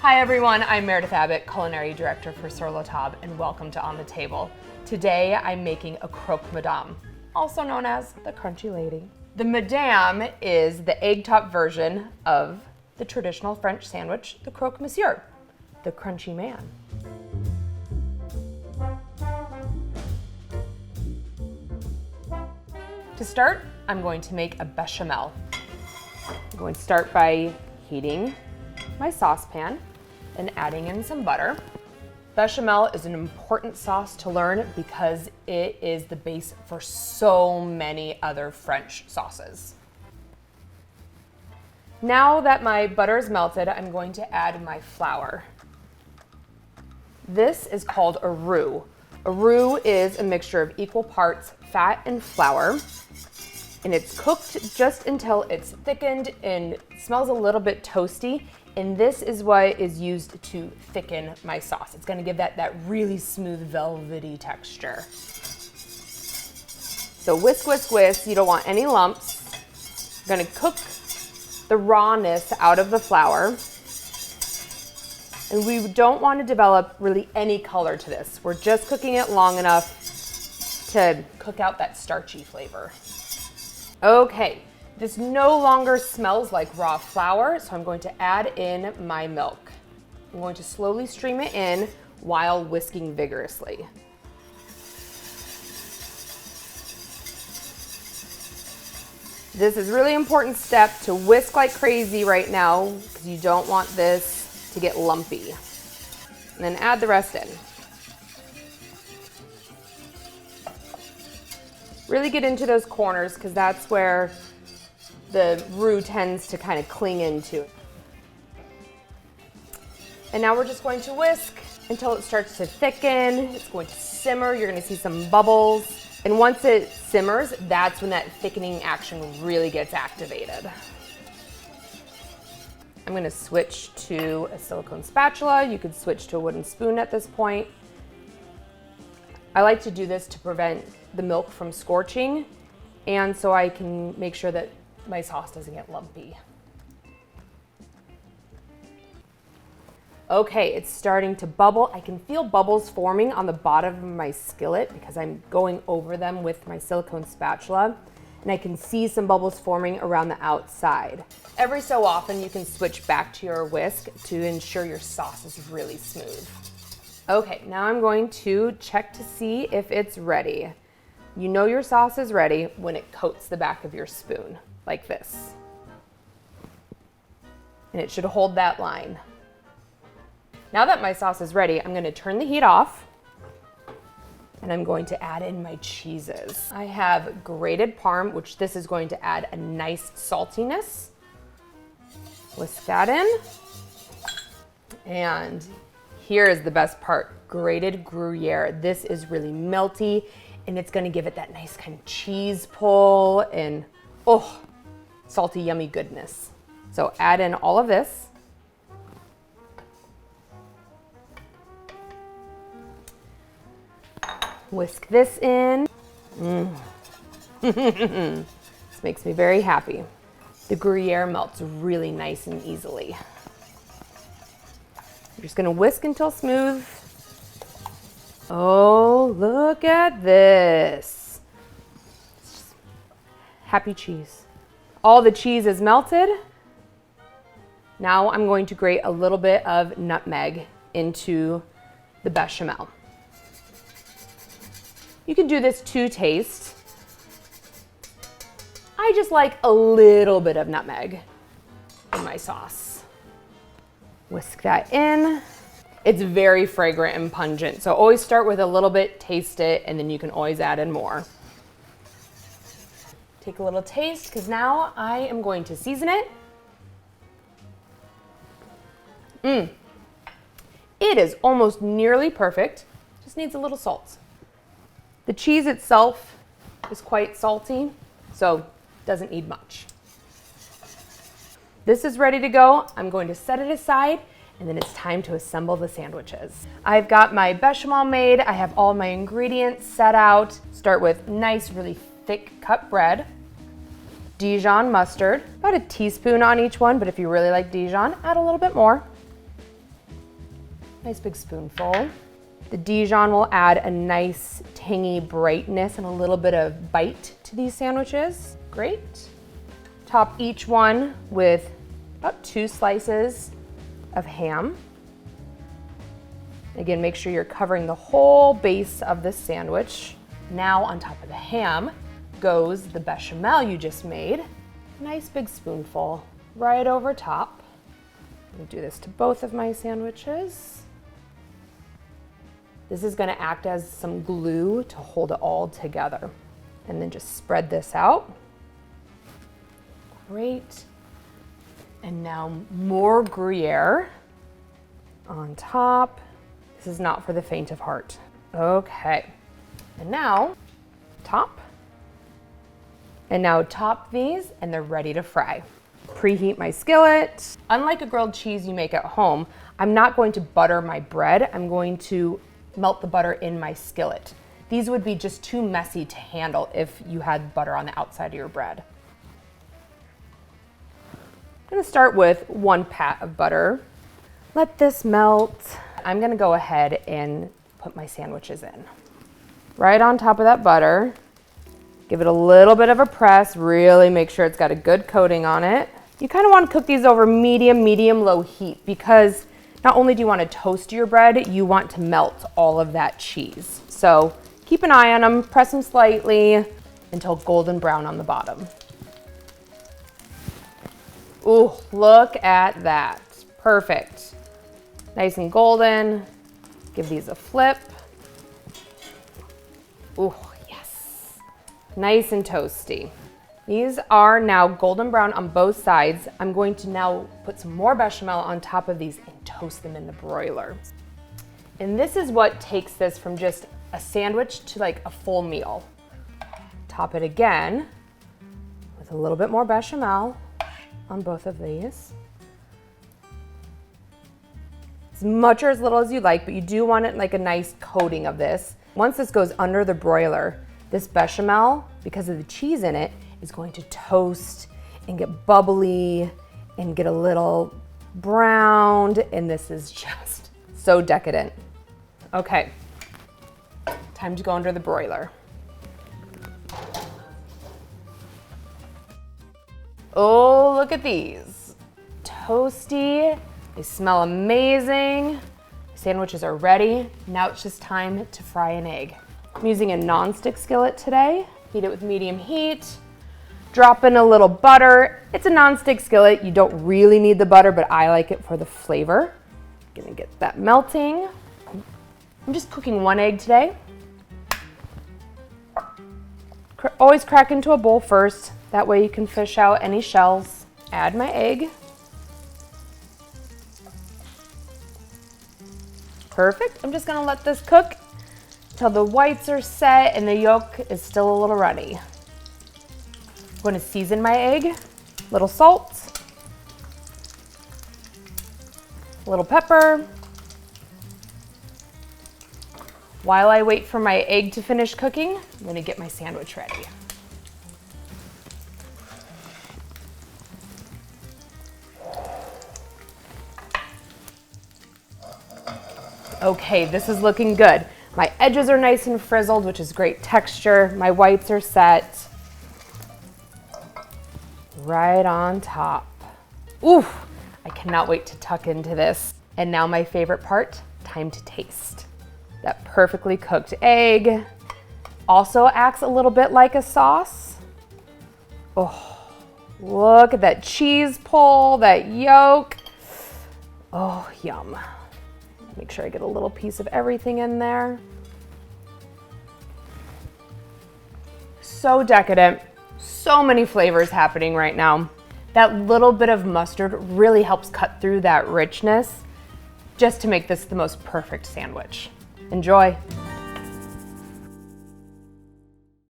Hi everyone, I'm Meredith Abbott, Culinary Director for Sur La Table, and welcome to On the Table. Today I'm making a Croque Madame, also known as the Crunchy Lady. The Madame is the egg top version of the traditional French sandwich, the Croque Monsieur, the Crunchy Man. To start, I'm going to make a bechamel. I'm going to start by heating my saucepan and adding in some butter. Bechamel is an important sauce to learn because it is the base for so many other French sauces. Now that my butter is melted, I'm going to add my flour. This is called a roux. A roux is a mixture of equal parts fat and flour, and it's cooked just until it's thickened and smells a little bit toasty. And this is what is used to thicken my sauce. It's gonna give that really smooth, velvety texture. So whisk, whisk, whisk. You don't want any lumps. I'm gonna cook the rawness out of the flour. And we don't want to develop really any color to this. We're just cooking it long enough to cook out that starchy flavor. Okay. This no longer smells like raw flour, so I'm going to add in my milk. I'm going to slowly stream it in while whisking vigorously. This is a really important step to whisk like crazy right now because you don't want this to get lumpy. And then add the rest in. Really get into those corners because that's where the roux tends to kind of cling into. And now we're just going to whisk until it starts to thicken. It's going to simmer. You're going to see some bubbles. And once it simmers, that's when that thickening action really gets activated. I'm going to switch to a silicone spatula. You could switch to a wooden spoon at this point. I like to do this to prevent the milk from scorching, and so I can make sure that my sauce doesn't get lumpy. Okay, it's starting to bubble. I can feel bubbles forming on the bottom of my skillet because I'm going over them with my silicone spatula, and I can see some bubbles forming around the outside. Every so often you can switch back to your whisk to ensure your sauce is really smooth. Okay, now I'm going to check to see if it's ready. You know your sauce is ready when it coats the back of your spoon. Like this. And it should hold that line. Now that my sauce is ready, I'm going to turn the heat off and I'm going to add in my cheeses. I have grated Parm, which this is going to add a nice saltiness. Whisk that in. And here is the best part, grated Gruyere. This is really melty and it's going to give it that nice kind of cheese pull and oh, salty, yummy goodness. So add in all of this. Whisk this in. This makes me very happy. The Gruyere melts really nice and easily. I'm just gonna whisk until smooth. Oh, look at this. Happy cheese. All the cheese is melted. Now I'm going to grate a little bit of nutmeg into the bechamel. You can do this to taste. I just like a little bit of nutmeg in my sauce. Whisk that in. It's very fragrant and pungent, so always start with a little bit, taste it, and then you can always add in more. Take a little taste, because now I am going to season it. It is almost nearly perfect, just needs a little salt. The cheese itself is quite salty, so doesn't need much. This is ready to go. I'm going to set it aside, and then it's time to assemble the sandwiches. I've got my bechamel made. I have all my ingredients set out. Start with nice, really thick cut bread. Dijon mustard, about a teaspoon on each one, but if you really like Dijon, add a little bit more. Nice big spoonful. The Dijon will add a nice tangy brightness and a little bit of bite to these sandwiches. Great. Top each one with about 2 slices of ham. Again, make sure you're covering the whole base of the sandwich. Now on top of the ham goes the bechamel you just made. Nice big spoonful right over top. I'm gonna do this to both of my sandwiches. This is gonna act as some glue to hold it all together. And then just spread this out. Great. And now more gruyere on top. This is not for the faint of heart. Okay. And now top. And now top these and they're ready to fry. Preheat my skillet. Unlike a grilled cheese you make at home, I'm not going to butter my bread. I'm going to melt the butter in my skillet. These would be just too messy to handle if you had butter on the outside of your bread. I'm gonna start with 1 pat of butter. Let this melt. I'm gonna go ahead and put my sandwiches in. Right on top of that butter. Give it a little bit of a press, really make sure it's got a good coating on it. You kind of want to cook these over medium-low heat because not only do you want to toast your bread, you want to melt all of that cheese. So keep an eye on them, press them slightly until golden brown on the bottom. Ooh, look at that. Perfect. Nice and golden. Give these a flip. Ooh, yes. Nice and toasty. These are now golden brown on both sides. I'm going to now put some more bechamel on top of these and toast them in the broiler. And this is what takes this from just a sandwich to like a full meal. Top it again with a little bit more bechamel on both of these. As much or as little as you like, but you do want it like a nice coating of this. Once this goes under the broiler, this bechamel, because of the cheese in it, is going to toast and get bubbly and get a little browned, and this is just so decadent. Okay, time to go under the broiler. Oh, look at these. Toasty, they smell amazing. Sandwiches are ready. Now it's just time to fry an egg. I'm using a non-stick skillet today. Heat it with medium heat. Drop in a little butter. It's a non-stick skillet. You don't really need the butter, but I like it for the flavor. Gonna get that melting. I'm just cooking 1 egg today. Always crack into a bowl first. That way you can fish out any shells. Add my egg. Perfect. I'm just gonna let this cook until the whites are set and the yolk is still a little runny. I'm going to season my egg. Little salt, little pepper. While I wait for my egg to finish cooking, I'm going to get my sandwich ready. Okay, this is looking good. My edges are nice and frizzled, which is great texture. My whites are set. Right on top. Oof, I cannot wait to tuck into this. And now my favorite part, time to taste. That perfectly cooked egg also acts a little bit like a sauce. Oh, look at that cheese pull, that yolk. Oh, yum. Make sure I get a little piece of everything in there. So decadent. So many flavors happening right now. That little bit of mustard really helps cut through that richness just to make this the most perfect sandwich. Enjoy.